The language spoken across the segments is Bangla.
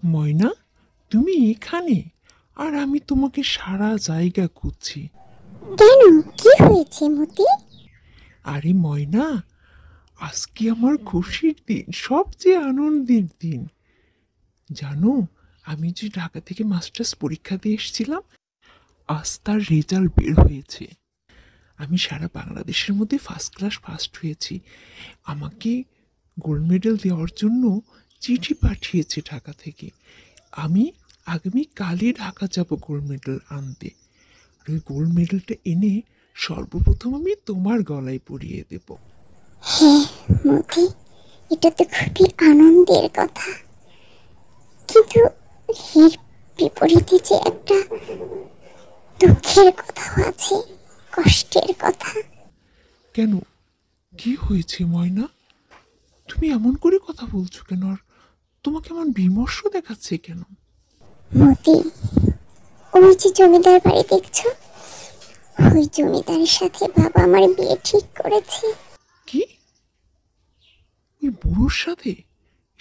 ময়না, তুমি এখানে? আর আমি তোমাকে সারা জায়গা খুঁজছি। কেন, কি হয়েছে মতি? আরে ময়না, আজকে আমার খুশির দিন, সবচেয়ে আনন্দের দিন। জানো, আমি যে ঢাকা থেকে মাস্টার্স পরীক্ষা দিয়ে এসেছিলাম, আজ তার রেজাল্ট বের হয়েছে। আমি সারা বাংলাদেশের মধ্যে ফার্স্ট ক্লাস ফার্স্ট হয়েছি। আমাকে গোল্ড মেডেল দেওয়ার জন্য চিঠি পাঠিয়েছে ঢাকা থেকে। আমি আগামী কালই ঢাকা যাব গোল্ড মেডেল আনতে। আর ওই গোল্ড মেডেলটা এনে সর্বপ্রথম আমি তোমার গলায় পরিয়ে দেব। হ্যাঁ মতি, এটা তো খুবই আনন্দের কথা, কিন্তু এর বিপরীতে যে একটা দুঃখের কথাও আছে, কষ্টের কথা। কেন, কি হয়েছে ময়না? তুমি এমন করে কথা বলছো কেন? আর তোমাকে এমন বিমর্ষ দেখাচ্ছে কেন? মতি, ওই যে জমিদার বাড়ি দেখছো, ওই জমিদারের সাথে বাবা আমার বিয়ে ঠিক করেছে। কি? ওই বুড়োর সাথে?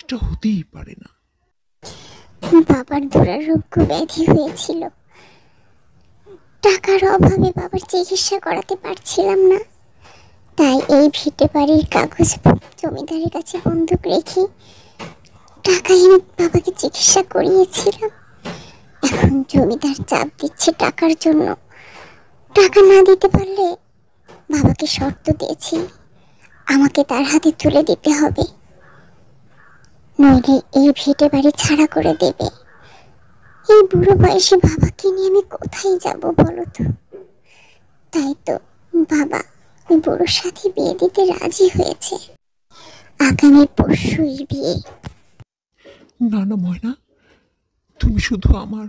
এটা হতেই পারে না। বাবার দুরারোগ্য ব্যাধি হয়েছিল, টাকার অভাবে বাবার চিকিৎসা করাতে পারছিলাম না। তাই এই ভিটে বাড়ির কাগজ জমিদারের কাছে বন্ধক রেখে টাকা এনে বাবাকে চিকিৎসা করিয়েছিলাম। এখন জমিদার চাপ দিচ্ছে টাকার জন্য। টাকা না দিতে পারলে বাবাকে শর্ত দিয়েছি, আমাকে তার হাতে তুলে দিতে হবে, নইলে এই ভিটে বাড়ি ছাড়া করে দেবে। এই বুড়ো বয়সে বাবাকে নিয়ে আমি কোথায় যাব বলো তো? তাই তো বাবা ওই বুড়োর সাথে বিয়ে দিতে রাজি হয়েছে। আগামী পরশুই বিয়ে। না না ময়না, তুমি শুধু আমার,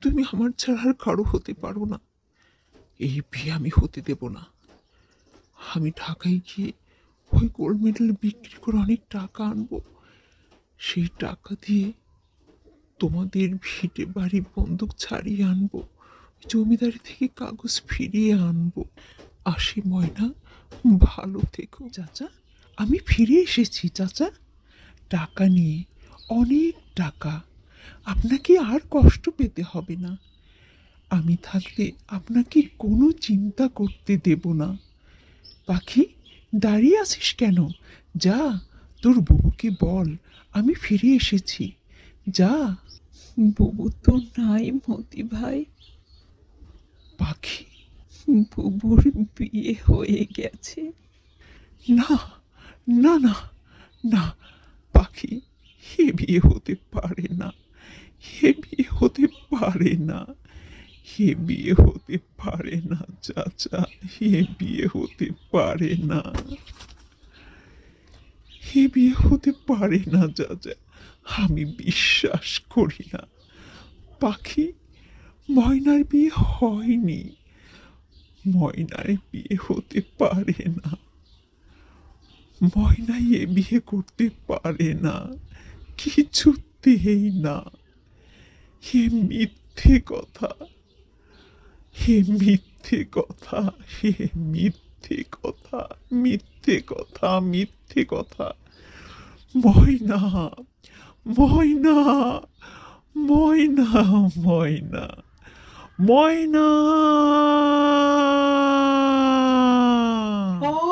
তুমি আমার ছাড়া আর কারো হতে পারো না। এই বিয়ে আমি হতে দেব না। আমি ঢাকায় গিয়ে ওই গোল্ড মেডেল বিক্রি করে অনেক টাকা আনবো। সেই টাকা দিয়ে তোমাদের ভিটে বাড়ি বন্দুক ছাড়িয়ে আনবো, জমিদারি থেকে কাগজ ফিরিয়ে আনবো। আসি ময়না, ভালো থেকো। চাচা, আমি ফিরে এসেছি চাচা, টাকা নিয়ে, অনেক টাকা। আপনাকে আর কষ্ট পেতে হবে না। আমি থাকতে আপনাকে কোনো চিন্তা করতে দেব না। পাখি, দাঁড়িয়ে আছিস কেন? যা, তোর বুবুকে বল আমি ফিরে এসেছি। যা। বুবু তো নাই মতি ভাই, পাখি, বুবুর বিয়ে হয়ে গেছে। না না না না, পাখি, এ বিয়ে হতে পারে না। এ বিয়ে হতে পারে না। এ বিয়ে হতে পারে না চাচা, এ বিয়ে হতে পারে না। এ বিয়ে হতে পারে না চাচা, আমি বিশ্বাস করি না। পাখি, ময়নার বিয়ে হয়নি। ময়নার বিয়ে হতে পারে না। ময়না এ বিয়ে করতে পারে না, কিছুতেই না। হে মিথ্যে কথা, হে মিথ্যে কথা, হে মিথ্যে কথা, মিথ্যে কথা, মিথ্যে কথা। ময়না, ময়না, ময়না, ময়না, ময়না।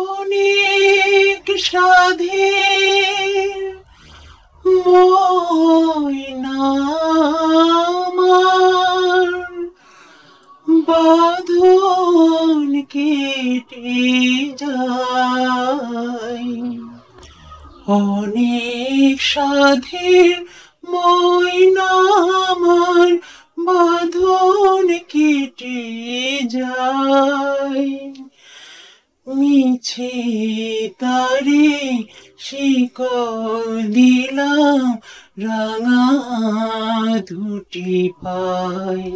অনেক সাধে ময়না আমার বাঁধন কেটে যায়। অনেক সাধের ময়না আমার বাঁধন কেটে যায়। মিছে তারে শিকল দিলাম রাঙা দুটি পায়।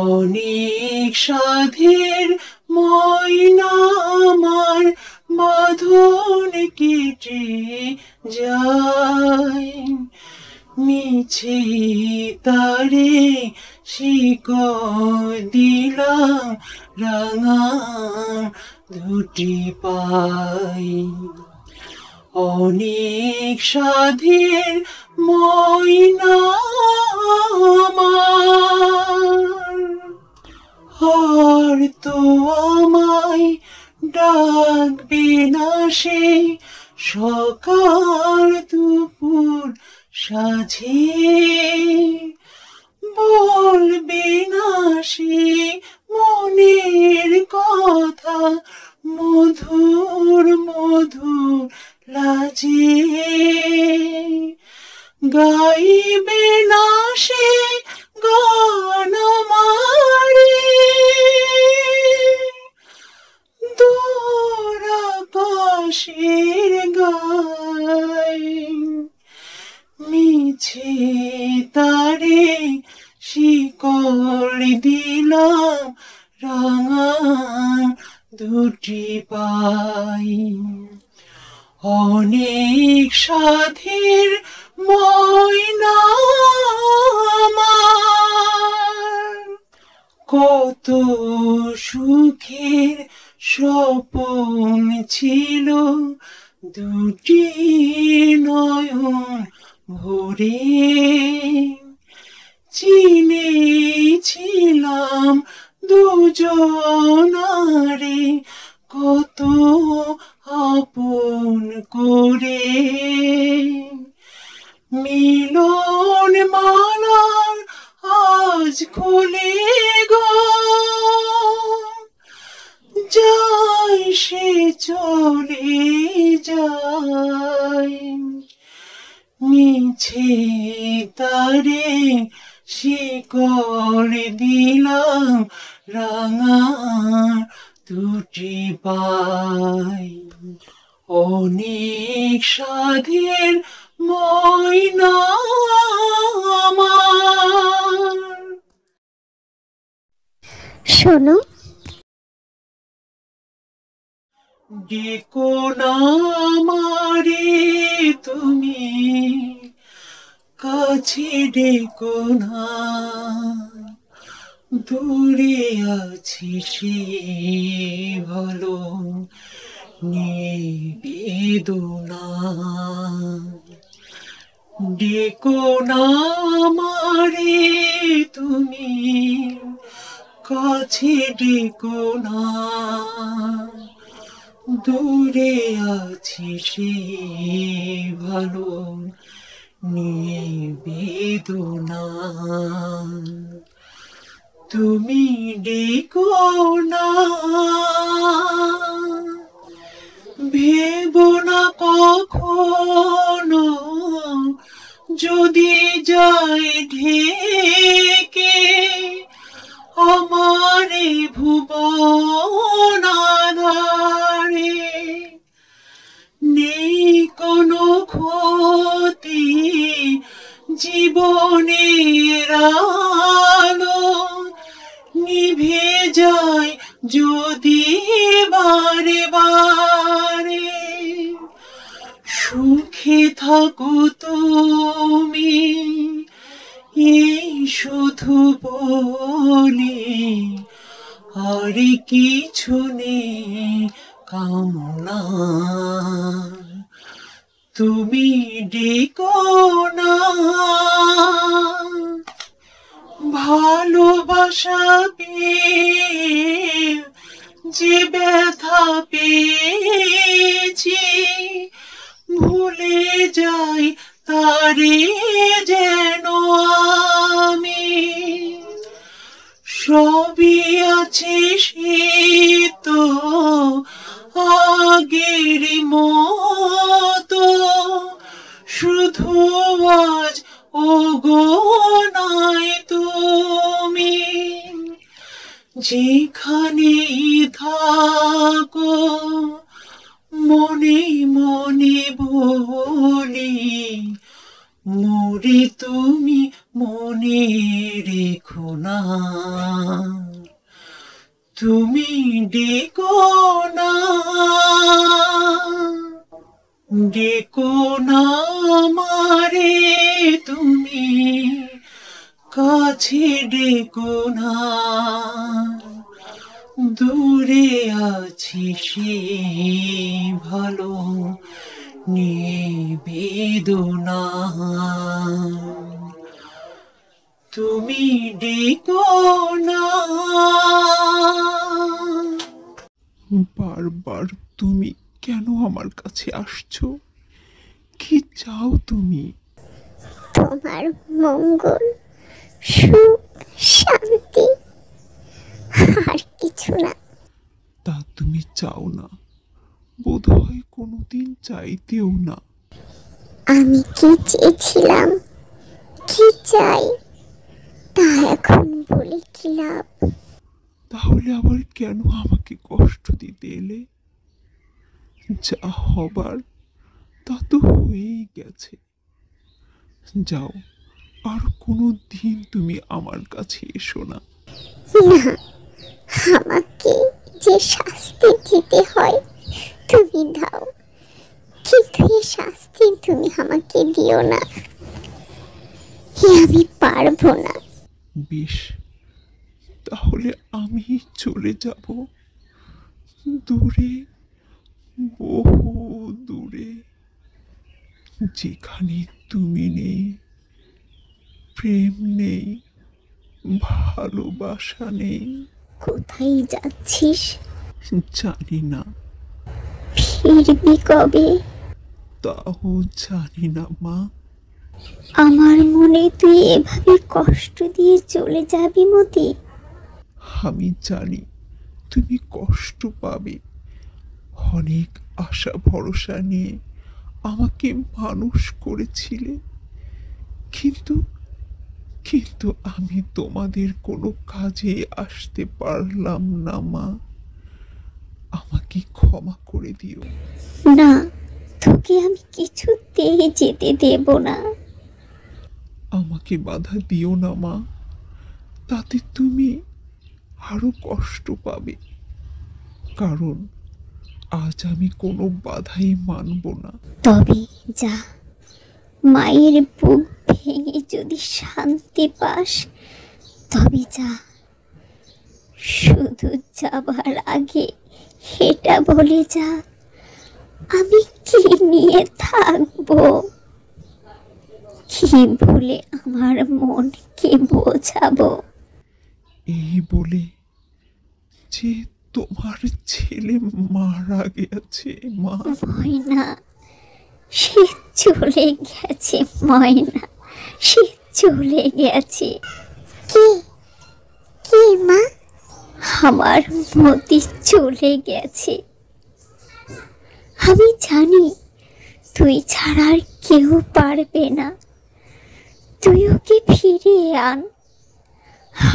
অনেক সাধের ময়না আমার বাঁধন কেটে যায়। মিছে তারে শিকল দিলাম রাঙা দুটি পাই। অনেক সাধের ময়না আমার, আর তো আমায় ডাকবে না সে সকাল দুপুর সাঝে, বলবে না সে মনের কথা মধুর মধুর লাজে, গাইবে না সে গান আমারে দূর আকাশের গায়, মিছে তারে শিকল দিলাম রাঙা দুটি পাই। অনেক সাধের ময়না আমার, কত সুখের স্বপন ছিল দুটি নয়ন ভরে, চিনেছিলাম দুজনারে কত আপন করে, মিলন মালার আজ খুলে গো, যায় সে চলে যায়, মিছে তারে শিকল দিলাম রাঙা দুটি পাই। অনেক সাধের ময়না আমার। শোনো, ডেকো না আমারে তুমি, কাছে ডেকো না, দূরে আছি সে ভালো নিবেদনা, ডেকো না আমারে তুমি, কাছে ডেকো না, দূরে আছি সে ভালো নিবেদনা, তুমি ডেকো না, ভেবো না কখনো যদি যাই ঢেকে আমারে ভুবন আঁধারে, নেই কোনো ক্ষতি জীবনের আলো নিভে যায় যদি বারে বারে, সুখে থাকো তুমি এই শুধু বলি, আর কিছু নেই কামনা, তুমি ডেকো না, ভালোবাসা পেয়ে যে ব্যথা পেয়েছি, ভুলে যাই তারে যেন আমি, সবই আছে সে তো আগের মতো, শুধু আজ ওগো নাই তুমি, যেখানে থাকো মনে মনে বলি, মোরে তুমি মনে রেখো না, তুমি ডেকো না, ডেকো না আমারে তুমি, কাছে ডেকো না, দূরে আছি সে ভালো নিবেদনা তুমি ডেকো না। বারবার তুমি কেন আমার কাছে আসছো? কি চাও তুমি? তোমার মঙ্গল, সুখ, শান্তি, আর কিছু না। তা তুমি চাও না, বোধহয় কোনোদিন চাইতেও না। আমি কি চেয়েছিলাম, কি চাই, তা এখন বলে কি লাভ? তাহলে আবার কেন আমাকে কষ্ট দিতে এলে? যা হবার তা তো হয়েই গেছে। যাও, আর কোনো দিন তুমি আমার কাছে এসো না। না, আমাকে যে শাস্তি দিতে হয় তুমি দাও, কিন্তু এই শাস্তি তুমি আমাকে দিও না। আমি পারবো না। বেশ, তাহলে আমি চলে যাব দূরে, বহু দূরে, যেখানে তুমি নেই, প্রেম নেই, ভালোবাসা নেই। কোথায় যাচ্ছিস? জানি না, ফিরবি কবে? তাও জানি না মা। আমার মনে তুই এভাবে কষ্ট দিয়ে চলে যাবি মতি? আমি জানি তুমি কষ্ট পাবে। অনেক আশা ভরসা নিয়ে আমাকে মানুষ করেছিলে, কিন্তু কিন্তু আমি তোমাদের কোনো কাজে আসতে পারলাম না মা। আমাকে ক্ষমা করে দিও। না, তোকে আমি কিছুতেই যেতে দেব না। আমাকে বাধা দিও না মা, তাতে তুমি আরো কষ্ট পাবে। কারণ আজ আমি কোনো বাধাই মানব না। তবে যা, মায়ের বুক ভেঙে যদি শান্তি পাস তবে যা। শুধু যাবার আগে এটা বলে যা, আমি কি নিয়ে থাকবো, কি বলে আমার মনকে বোঝাবো? এই বলে যে তোমার ছেলে মারা গেছে মা। ময়না, সে চলে গেছে। ময়না, সে চলে গেছে। কি কি মা? আমার মতি চলে গেছে। আমি জানি তুই ছাড়া আর কেউ পারবে না। তুই ওকে ফিরিয়ে আন।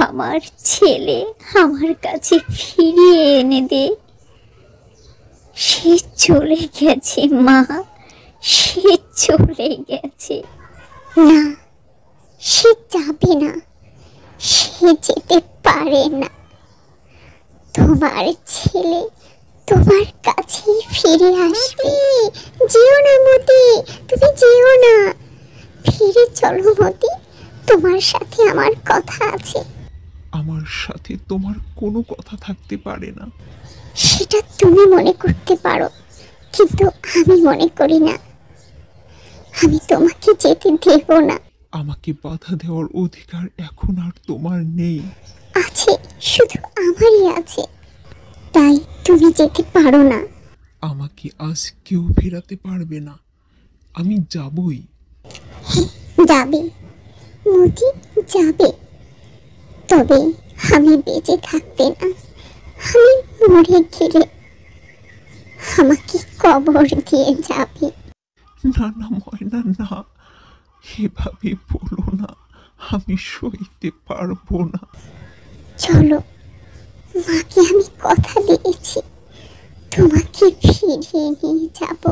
আমার ছেলে আমার কাছে ফিরিয়ে এনে দে। সে চলে গেছে মা, সে চলে গেছে। না, সে যাবে না, সে যেতে পারে না। তোমার ছেলে তোমার কাছেই ফিরে আসবে। যেও না মতি, তুমি যেও না। ফিরে চলো মতি, তোমার সাথে আমার কথা আছে। আমার সাথে তোমার কোনো কথা থাকতে পারে না। সেটা তুমি মনে করতে পারো, কিন্তু আমি মনে করি না। আমি তোমাকে যেতে দেব না। আমাকে বাধা দেওয়ার অধিকার এখন আর তোমার নেই। আছে, শুধু আমারই আছে। তাই তুমি যেতে পারো না। আমাকে আজ কেউ ফেরাতে পারবে না। আমি যাবই। যাবে মতি, যাবে। তবে আমি বেঁচে থাকতে না, আমি মরে গেলে আমাকে কবর দিয়ে যাবে। না না ময়না, না, এভাবে বলো না। আমি সইতে পারবো না। চলো, মাকে আমি কথা দিয়েছি, তোমাকে ফিরিয়ে নিয়ে যাব।